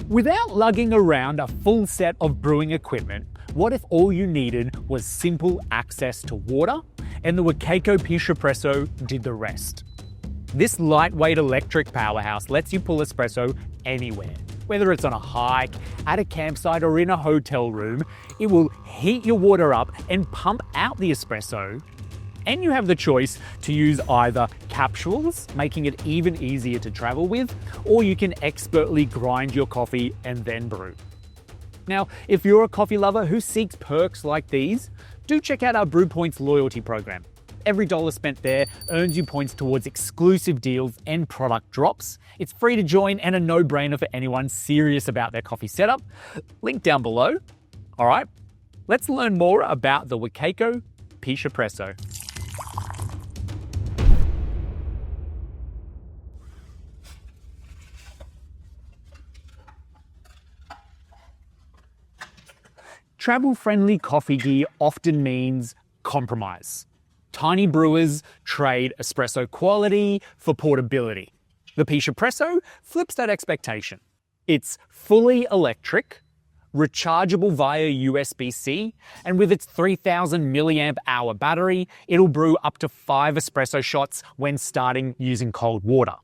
Without lugging around a full set of brewing equipment, what if all you needed was simple access to water and the Wacaco Pixapresso did the rest? This lightweight electric powerhouse lets you pull espresso anywhere. Whether it's on a hike, at a campsite, or in a hotel room, it will heat your water up and pump out the espresso. And you have the choice to use either capsules, making it even easier to travel with, or you can expertly grind your coffee and then brew. Now, if you're a coffee lover who seeks perks like these, do check out our Brew Points loyalty program. Every dollar spent there earns you points towards exclusive deals and product drops. It's free to join and a no-brainer for anyone serious about their coffee setup. Link down below. All right, let's learn more about the Wacaco Pixapresso. Travel-friendly coffee gear often means compromise. Tiny brewers trade espresso quality for portability. The Pixapresso flips that expectation. It's fully electric, rechargeable via USB-C, and with its 3000 milliamp hour battery, it'll brew up to 5 espresso shots when starting using cold water.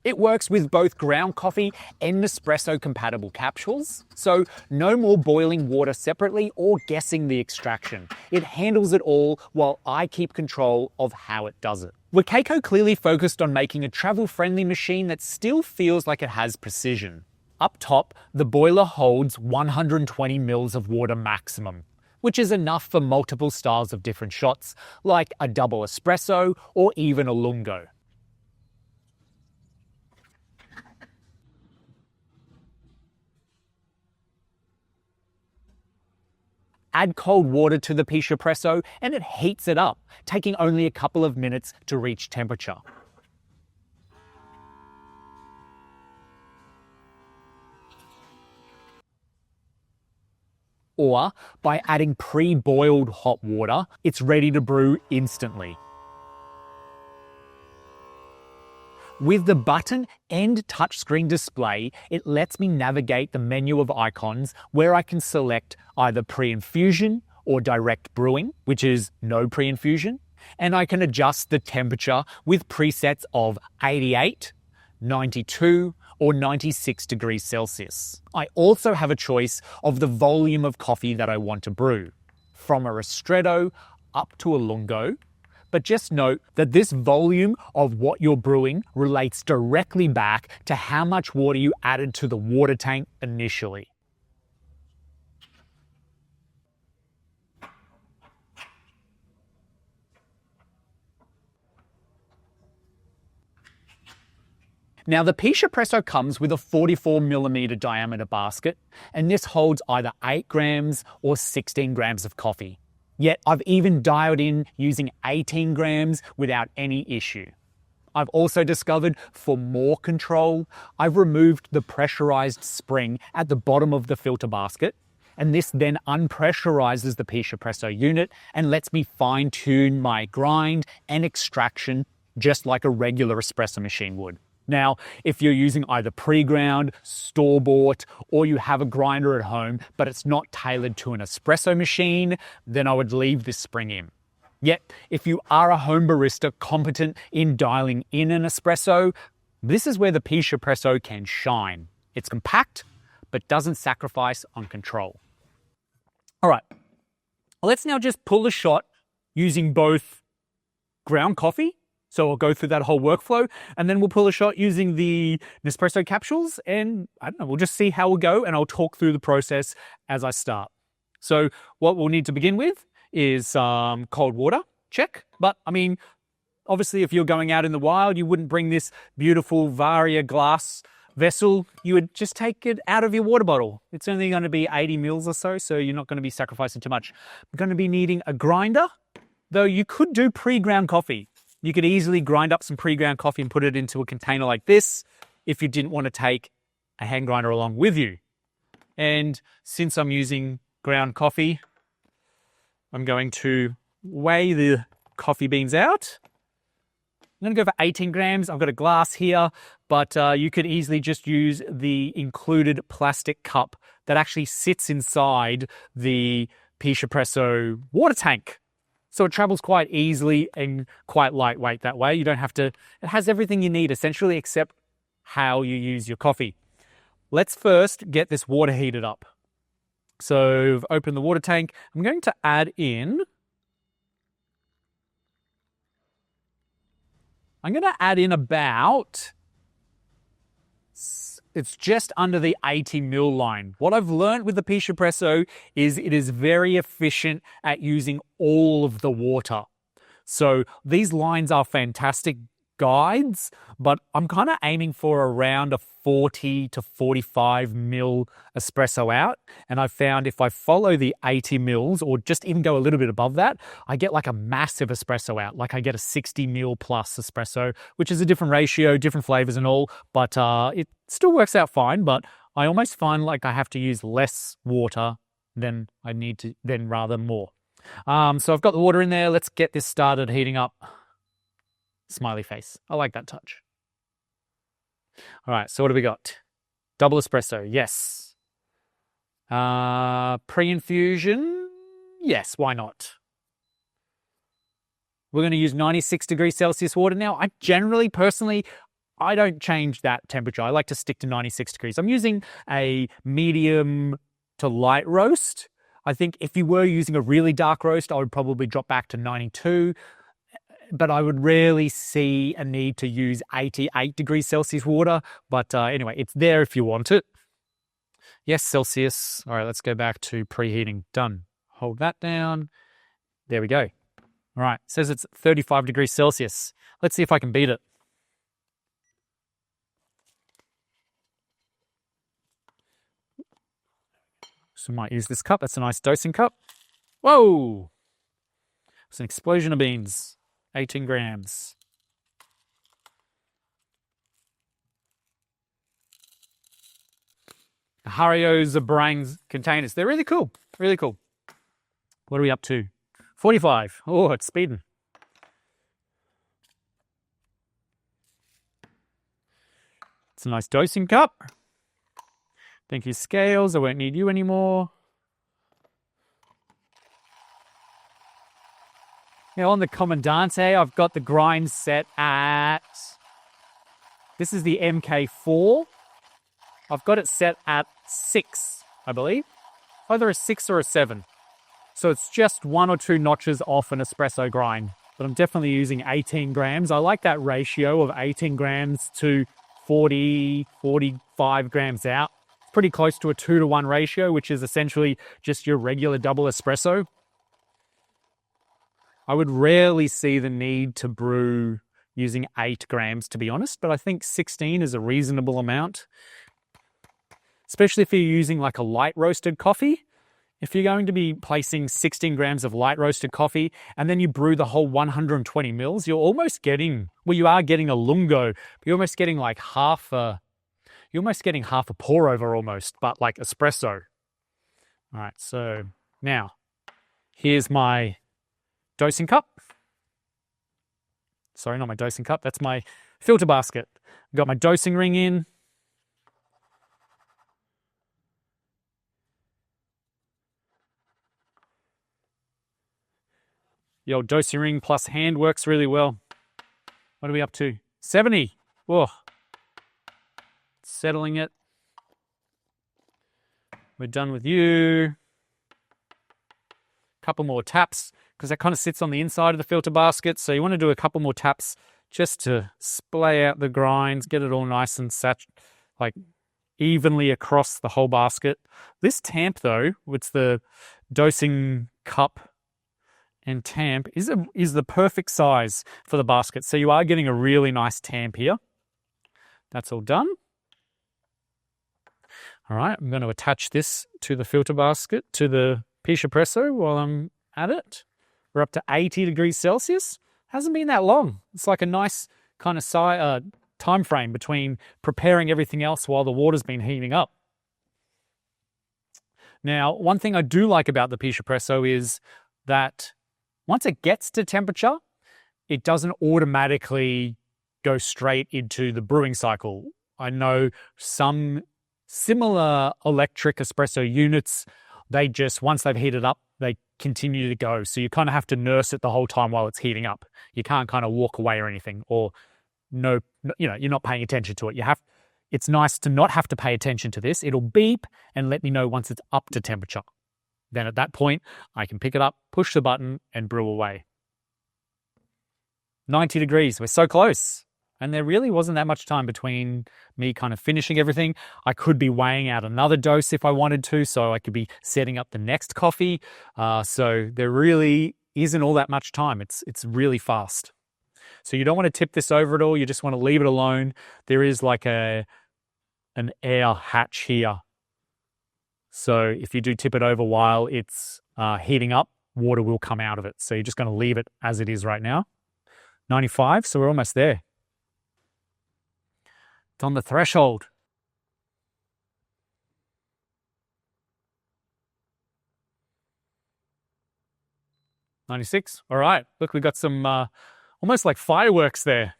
It works with both ground coffee and Nespresso-compatible capsules, so no more boiling water separately or guessing the extraction. It handles it all while I keep control of how it does it. Wacaco clearly focused on making a travel-friendly machine that still feels like it has precision. Up top, the boiler holds 120 mils of water maximum, which is enough for multiple styles of different shots, like a double espresso or even a lungo. Add cold water to the Pixapresso and it heats it up, taking only a couple of minutes to reach temperature. Or by adding pre-boiled hot water, it's ready to brew instantly. With the button and touchscreen display, it lets me navigate the menu of icons where I can select either pre-infusion or direct brewing, which is no pre-infusion, and I can adjust the temperature with presets of 88, 92, or 96 degrees Celsius. I also have a choice of the volume of coffee that I want to brew, from a ristretto up to a lungo. But just note that this volume of what you're brewing relates directly back to how much water you added to the water tank initially. Now the Pixapresso comes with a 44mm diameter basket, and this holds either 8 grams or 16 grams of coffee. Yet I've even dialed in using 18 grams without any issue. I've also discovered for more control, I've removed the pressurized spring at the bottom of the filter basket, and this then unpressurizes the Pixapresso unit and lets me fine-tune my grind and extraction just like a regular espresso machine would. Now, if you're using either pre-ground, store-bought, or you have a grinder at home, but it's not tailored to an espresso machine, then I would leave this spring in. Yet, if you are a home barista competent in dialing in an espresso, this is where the Pixapresso can shine. It's compact, but doesn't sacrifice on control. All right, let's now just pull a shot using both ground coffee. So I'll go through that whole workflow, and then we'll pull a shot using the Nespresso capsules, and I don't know, we'll just see how we'll go, and I'll talk through the process as I start. So what we'll need to begin with is cold water, check. But I mean, obviously if you're going out in the wild, you wouldn't bring this beautiful Varia glass vessel. You would just take it out of your water bottle. It's only going to be 80 mils or so, so you're not going to be sacrificing too much. We're going to be needing a grinder, though you could do pre-ground coffee. You could easily grind up some pre-ground coffee and put it into a container like this if you didn't want to take a hand grinder along with you. And since I'm using ground coffee, I'm going to weigh the coffee beans out going to go for 18 grams. I've got a glass here, but you could easily just use the included plastic cup that actually sits inside the Pixapresso water tank. So it travels quite easily and quite lightweight that way. You don't have to, it has everything you need essentially except how you use your coffee. Let's first get this water heated up. So I've opened the water tank. I'm going to add in, about, it's just under the 80 ml line. What I've learned with the Pixapresso is it is very efficient at using all of the water. So these lines are fantastic guides, but I'm kind of aiming for around a 40 to 45 ml espresso out. And I found if I follow the 80 mils or just even go a little bit above that, I get like a massive espresso out. Like I get a 60 ml plus espresso, which is a different ratio, different flavors and all, but it still works out fine. But I almost find like I have to use less water than I need to, than rather more. So I've got the water in there. Let's get this started heating up. Smiley face. I like that touch. All right, so what do we got? Double espresso, yes. Pre-infusion, yes, why not? We're going to use 96 degrees Celsius water now. I generally, personally, I don't change that temperature. I like to stick to 96 degrees. I'm using a medium to light roast. I think if you were using a really dark roast, I would probably drop back to 92. But I would rarely see a need to use 88 degrees Celsius water. But anyway, it's there if you want it. Yes, Celsius. All right, let's go back to preheating. Done. Hold that down. There we go. All right, it says it's 35 degrees Celsius. Let's see if I can beat it. So I might use this cup. That's a nice dosing cup. Whoa! It's an explosion of beans. 18 grams. Hario's brewing containers. They're really cool. Really cool. What are we up to? 45. Oh, it's speeding. It's a nice dosing cup. Thank you, scales. I won't need you anymore. Now on the Comandante, I've got the grind set at, this is the MK4. I've got it set at 6, I believe. Either a 6 or a 7. So it's just 1 or 2 notches off an espresso grind. But I'm definitely using 18 grams. I like that ratio of 18 grams to 40, 45 grams out. It's pretty close to a 2-to-1 ratio, which is essentially just your regular double espresso. I would rarely see the need to brew using 8 grams, to be honest, but I think 16 is a reasonable amount, especially if you're using like a light roasted coffee. If you're going to be placing 16 grams of light roasted coffee and then you brew the whole 120 mils, you're almost getting, well, you are getting a lungo, but you're almost getting like half a pour over almost, but like espresso. All right, so now here's my dosing cup. Sorry, not my dosing cup. That's my filter basket. I've got my dosing ring in. The old dosing ring plus hand works really well. What are we up to? 70. Whoa. Settling it. We're done with you. Couple more taps, because that kind of sits on the inside of the filter basket. So you want to do a couple more taps just to splay out the grinds, get it all nice and like evenly across the whole basket. This tamp though, with the dosing cup and tamp, is the perfect size for the basket. So you are getting a really nice tamp here. That's all done. All right, I'm going to attach this to the filter basket, to the Pixapresso while I'm at it. We're up to 80 degrees Celsius. Hasn't been that long. It's like a nice kind of time frame between preparing everything else while the water's been heating up. Now, one thing I do like about the Pixapresso is that once it gets to temperature, it doesn't automatically go straight into the brewing cycle. I know some similar electric espresso units, they just, once they've heated up, they continue to go. So you kind of have to nurse it the whole time while it's heating up. You can't kind of walk away or anything, or no, you know, you're not paying attention to it. It's nice to not have to pay attention to this. It'll beep and let me know once it's up to temperature. Then at that point, I can pick it up, push the button, and brew away. 90 degrees, we're so close. And there really wasn't that much time between me kind of finishing everything. I could be weighing out another dose if I wanted to, so I could be setting up the next coffee. So there really isn't all that much time. It's really fast. So you don't want to tip this over at all. You just want to leave it alone. There is like an air hatch here. So if you do tip it over while it's heating up, water will come out of it. So you're just going to leave it as it is right now. 95, so we're almost there. It's on the threshold. 96. All right. Look, we got some almost like fireworks there.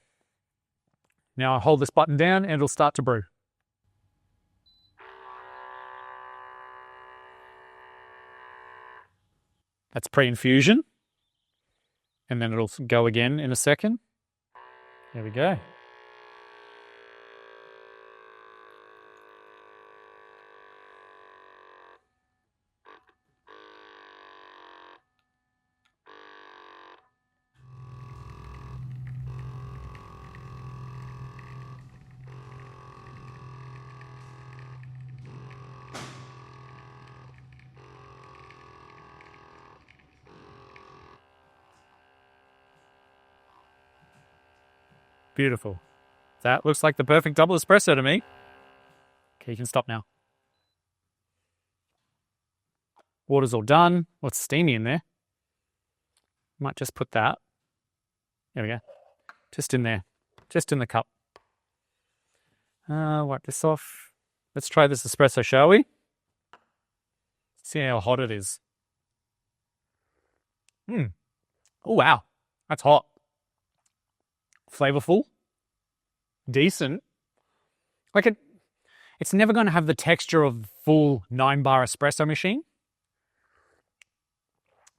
Now I hold this button down and it'll start to brew. That's pre-infusion. And then it'll go again in a second. There we go. Beautiful. That looks like the perfect double espresso to me. Okay, you can stop now. Water's all done. What's steamy in there? Might just put that. There we go. Just in there. Just in the cup. Wipe this off. Let's try this espresso, shall we? See how hot it is. Oh, wow. That's hot. Flavorful. Decent. Like it's never going to have the texture of full 9-bar espresso machine.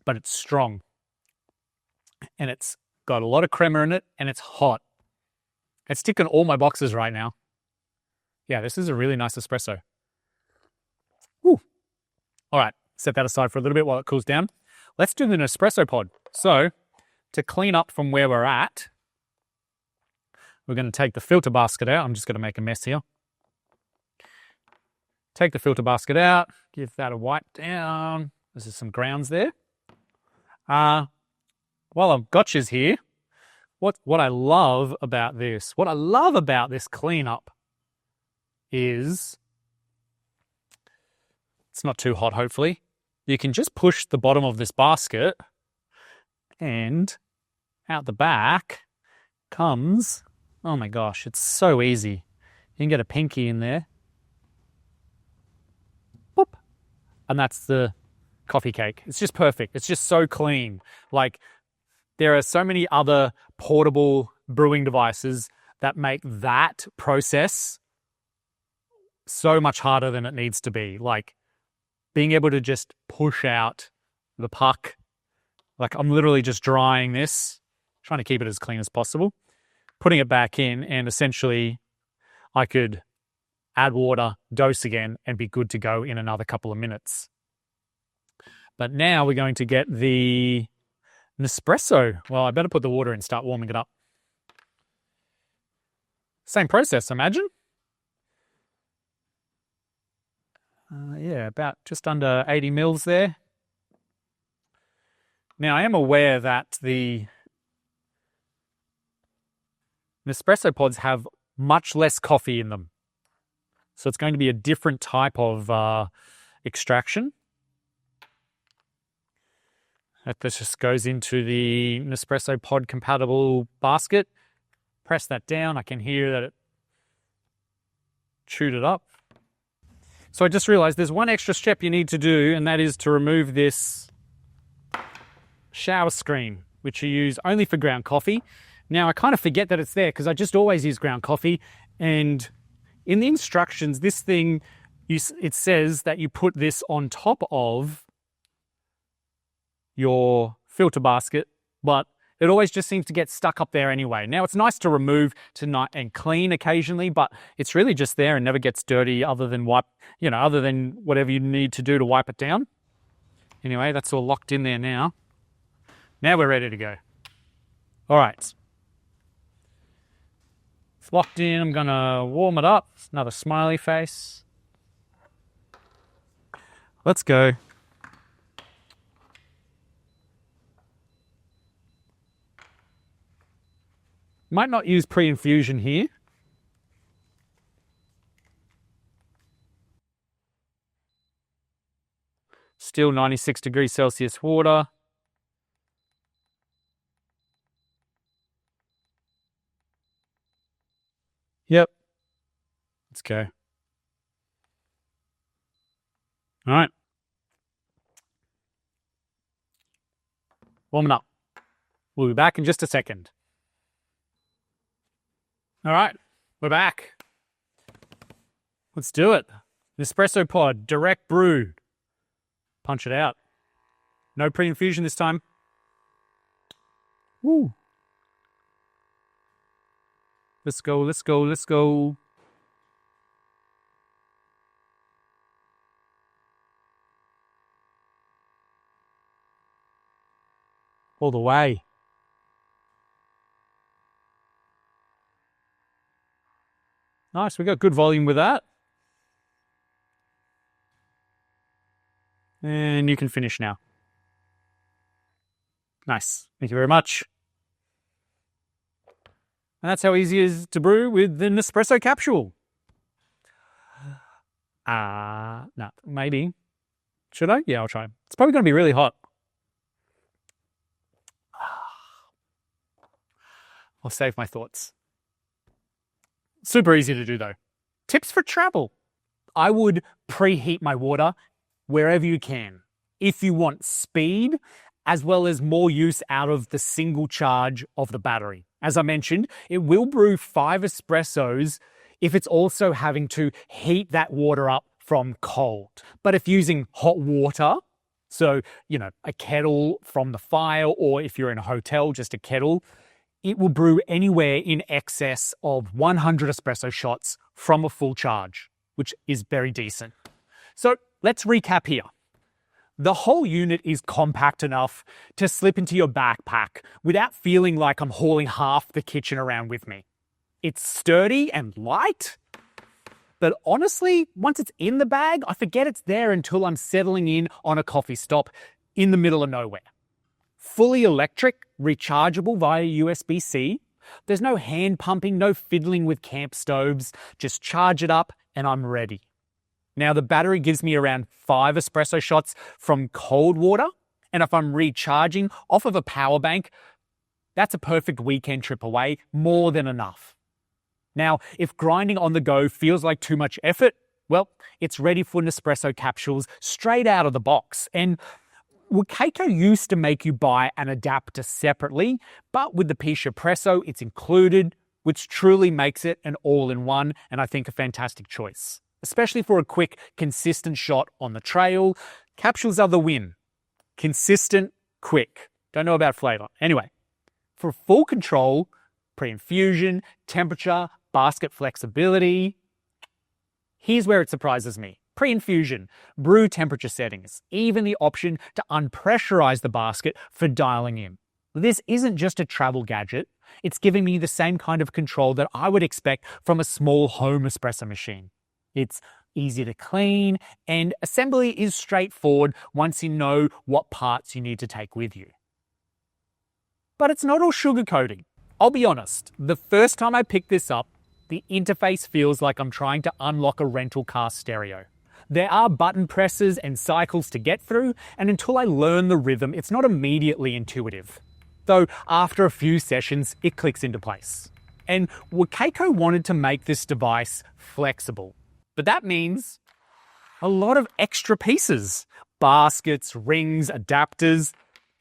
But it's strong. And it's got a lot of crema in it, and it's hot. It's ticking all my boxes right now. Yeah, this is a really nice espresso. Woo. All right, set that aside for a little bit while it cools down. Let's do the Nespresso pod. So, to clean up from where we're at, we're going to take the filter basket out. I'm just going to make a mess here. Take the filter basket out, give that a wipe down. There's some grounds there. While I've got yous here, what I love about this cleanup is, it's not too hot, hopefully. You can just push the bottom of this basket and out the back comes, oh my gosh, it's so easy. You can get a pinky in there. Boop. And that's the coffee cake. It's just perfect. It's just so clean. Like, there are so many other portable brewing devices that make that process so much harder than it needs to be. Like, being able to just push out the puck. Like, I'm literally just drying this, trying to keep it as clean as possible, putting it back in, and essentially I could add water, dose again, and be good to go in another couple of minutes. But now we're going to get the Nespresso. Well, I better put the water in and start warming it up. Same process, imagine. Yeah, about just under 80 mils there. Now, I am aware that the Nespresso pods have much less coffee in them. So it's going to be a different type of extraction. This just goes into the Nespresso pod compatible basket. Press that down. I can hear that it chewed it up. So I just realized there's one extra step you need to do, and that is to remove this shower screen. which you use only for ground coffee. Now, I kind of forget that it's there because I just always use ground coffee. And in the instructions, this thing, it says that you put this on top of your filter basket, but it always just seems to get stuck up there anyway. Now, it's nice to remove and clean occasionally, but it's really just there and never gets dirty other than other than whatever you need to do to wipe it down. Anyway, that's all locked in there now. Now we're ready to go. All right. It's locked in. I'm going to warm it up. Another smiley face. Let's go. Might not use pre-infusion here. Still 96 degrees Celsius water. Yep. Let's go. All right. Warming up. We'll be back in just a second. All right, we're back. Let's do it. Nespresso pod, direct brew. Punch it out. No pre-infusion this time. Woo. Let's go, let's go, let's go. All the way. Nice, we got good volume with that. And you can finish now. Nice, thank you very much. And that's how easy it is to brew with the Nespresso capsule. No, maybe. Should I? Yeah, I'll try. It's probably going to be really hot. I'll save my thoughts. Super easy to do though. Tips for travel. I would preheat my water wherever you can. If you want speed, as well as more use out of the single charge of the battery. As I mentioned, it will brew 5 espressos if it's also having to heat that water up from cold. But if using hot water, so, a kettle from the fire, or if you're in a hotel, just a kettle, it will brew anywhere in excess of 100 espresso shots from a full charge, which is very decent. So let's recap here. The whole unit is compact enough to slip into your backpack without feeling like I'm hauling half the kitchen around with me. It's sturdy and light, but honestly, once it's in the bag, I forget it's there until I'm settling in on a coffee stop in the middle of nowhere. Fully electric, rechargeable via USB-C. There's no hand pumping, no fiddling with camp stoves. Just charge it up and I'm ready. Now the battery gives me around 5 espresso shots from cold water. And if I'm recharging off of a power bank, that's a perfect weekend trip away, more than enough. Now, if grinding on the go feels like too much effort, well, it's ready for Nespresso capsules straight out of the box. And Wacaco used to make you buy an adapter separately, but with the Pixapresso, it's included, which truly makes it an all-in-one, and I think a fantastic choice. Especially for a quick, consistent shot on the trail, capsules are the win. Consistent, quick. Don't know about flavor. Anyway, for full control, pre-infusion, temperature, basket flexibility, here's where it surprises me. Pre-infusion, brew temperature settings, even the option to unpressurize the basket for dialing in. This isn't just a travel gadget, it's giving me the same kind of control that I would expect from a small home espresso machine. It's easy to clean, and assembly is straightforward once you know what parts you need to take with you. But it's not all sugarcoating. I'll be honest, the first time I picked this up, the interface feels like I'm trying to unlock a rental car stereo. There are button presses and cycles to get through, and until I learn the rhythm, it's not immediately intuitive. Though after a few sessions, it clicks into place. And Wacaco wanted to make this device flexible. But that means a lot of extra pieces. Baskets, rings, adapters,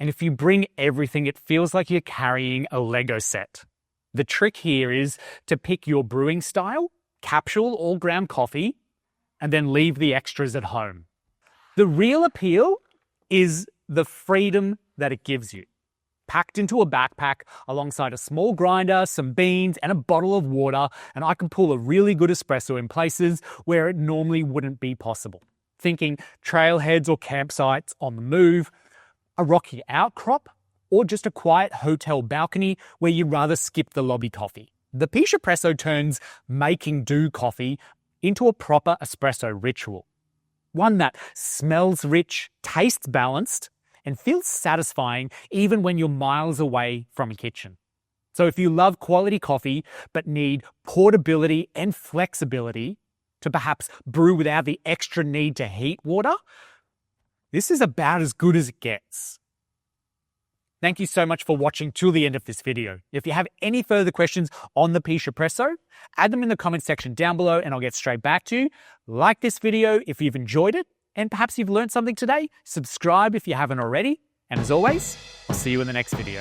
And if you bring everything, it feels like you're carrying a Lego set. The trick here is to pick your brewing style, capsule or ground coffee, and then leave the extras at home. The real appeal is the freedom that it gives you. Packed into a backpack alongside a small grinder, some beans, and a bottle of water, and I can pull a really good espresso in places where it normally wouldn't be possible. Thinking trailheads or campsites on the move, a rocky outcrop, or just a quiet hotel balcony where you'd rather skip the lobby coffee. The Pixapresso turns making do coffee into a proper espresso ritual. One that smells rich, tastes balanced, and feels satisfying even when you're miles away from a kitchen. So if you love quality coffee but need portability and flexibility to perhaps brew without the extra need to heat water, this is about as good as it gets. Thank you so much for watching till the end of this video. If you have any further questions on the Pixapresso, add them in the comment section down below and I'll get straight back to you. Like this video if you've enjoyed it, and perhaps you've learned something today. Subscribe if you haven't already. And as always, I'll see you in the next video.